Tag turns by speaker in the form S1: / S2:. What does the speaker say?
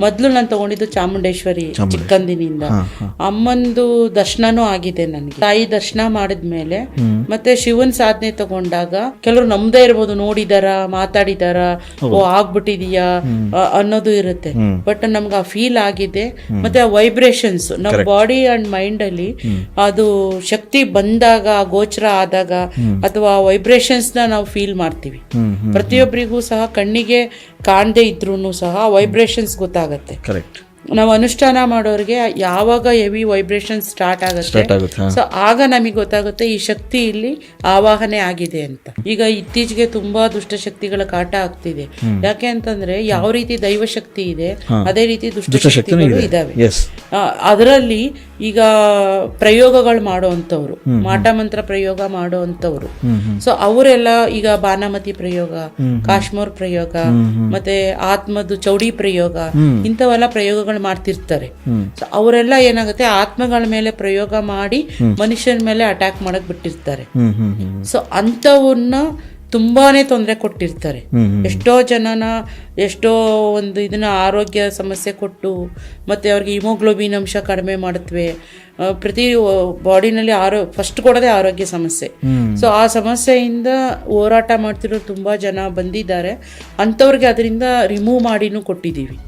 S1: ಮೊದಲು ನಾನು ತಗೊಂಡಿದ್ದು ಚಾಮುಂಡೇಶ್ವರಿ ಚಿಕ್ಕಂದಿನಿಂದ. ಅಮ್ಮಂದು ದರ್ಶನನೂ ಆಗಿದೆ ನನಗೆ. ತಾಯಿ ದರ್ಶನ ಮಾಡಿದ್ಮೇಲೆ ಮತ್ತೆ ಶಿವನ್ ಸಾಧನೆ ತಗೊಂಡಾಗ ಕೆಲವರು ನಮ್ದೇ ಇರ್ಬೋದು, ನೋಡಿದಾರ, ಮಾತಾಡಿದಾರ, ಓ ಆಗ್ಬಿಟ್ಟಿದೀಯಾ ಅನ್ನೋದು ಇರುತ್ತೆ. ಬಟ್ ನಮ್ಗೆ ಆ ಫೀಲ್ ಆಗಿದೆ. ಮತ್ತೆ ಆ ವೈಬ್ರೇಷನ್ಸ್ ನಮ್ಮ ಬಾಡಿ ಅಂಡ್ ಮೈಂಡ್ ಅಲ್ಲಿ ಅದು ಶಕ್ತಿ ಬಂದಾಗ, ಗೋಚರ ಆದಾಗ ಅಥವಾ ವೈಬ್ರೇಷನ್ಸ್ ನಾವು ಫೀಲ್ ಮಾಡ್ತೀವಿ. ಪ್ರತಿಯೊಬ್ಬರಿಗೂ ಸಹ ಕಣ್ಣಿಗೆ ಕಾಣದೇ ಇದ್ರೂ ಸಹ ವೈಬ್ರೇಷನ್ಸ್ ಗೊತ್ತಾಗತ್ತೆ. ನಾವು ಅನುಷ್ಠಾನ ಮಾಡೋರಿಗೆ ಯಾವಾಗ ಹೆವಿ ವೈಬ್ರೇಷನ್ ಸ್ಟಾರ್ಟ್ ಆಗುತ್ತೆ, ಸೊ ಆಗ ನಮಗೆ ಗೊತ್ತಾಗುತ್ತೆ ಈ ಶಕ್ತಿ ಇಲ್ಲಿ ಆವಾಹನೆ ಆಗಿದೆ ಅಂತ. ಈಗ ಇತ್ತೀಚೆಗೆ ತುಂಬಾ ದುಷ್ಟಶಕ್ತಿಗಳ ಕಾಟ ಆಗ್ತಿದೆ. ಯಾಕೆ ಅಂತಂದ್ರೆ ಯಾವ ರೀತಿ ದೈವಶಕ್ತಿ ಇದೆ ಅದೇ ರೀತಿ ದುಷ್ಟಶಕ್ತಿಗಳು ಇದಾವೆ. ಅದರಲ್ಲಿ ಈಗ ಪ್ರಯೋಗಗಳು ಮಾಡುವಂಥವ್ರು, ಮಾಟ ಮಂತ್ರ ಪ್ರಯೋಗ ಮಾಡುವಂಥವ್ರು, ಸೊ ಅವರೆಲ್ಲ ಈಗ ಬಾನಾಮತಿ ಪ್ರಯೋಗ, ಕಾಶ್ಮೀರ್ ಪ್ರಯೋಗ, ಮತ್ತೆ ಆತ್ಮದು ಚೌಡಿ ಪ್ರಯೋಗ, ಇಂಥವೆಲ್ಲ ಪ್ರಯೋಗಗಳು ಮಾಡ್ತಿರ್ತಾರೆ. ಸೊ ಅವರೆಲ್ಲ ಏನಾಗುತ್ತೆ, ಆತ್ಮಗಳ ಮೇಲೆ ಪ್ರಯೋಗ ಮಾಡಿ ಮನುಷ್ಯನ ಮೇಲೆ ಅಟ್ಯಾಕ್ ಮಾಡಕ್ ಬಿಟ್ಟಿರ್ತಾರೆ. ಸೊ ಅಂಥವನ್ನ ತುಂಬಾನೇ ತೊಂದರೆ ಕೊಟ್ಟಿರ್ತಾರೆ. ಎಷ್ಟೋ ಜನನ ಎಷ್ಟೋ ಒಂದು ಇದನ್ನ ಆರೋಗ್ಯ ಸಮಸ್ಯೆ ಕೊಟ್ಟು, ಮತ್ತೆ ಅವ್ರಿಗೆ ಹಿಮೋಗ್ಲೋಬಿನ್ ಅಂಶ ಕಡಿಮೆ ಮಾಡುತ್ತವೆ. ಪ್ರತಿ ಬಾಡಿನಲ್ಲಿ ಫಸ್ಟ್ ಕೊಡೋದೇ ಆರೋಗ್ಯ ಸಮಸ್ಯೆ. ಸೊ ಆ ಸಮಸ್ಯೆಯಿಂದ ಹೋರಾಟ ಮಾಡ್ತಿರೋ ತುಂಬಾ ಜನ ಬಂದಿದ್ದಾರೆ. ಅಂಥವ್ರಿಗೆ ಅದರಿಂದ ರಿಮೂವ್ ಮಾಡಿನೂ ಕೊಟ್ಟಿದ್ದೀವಿ.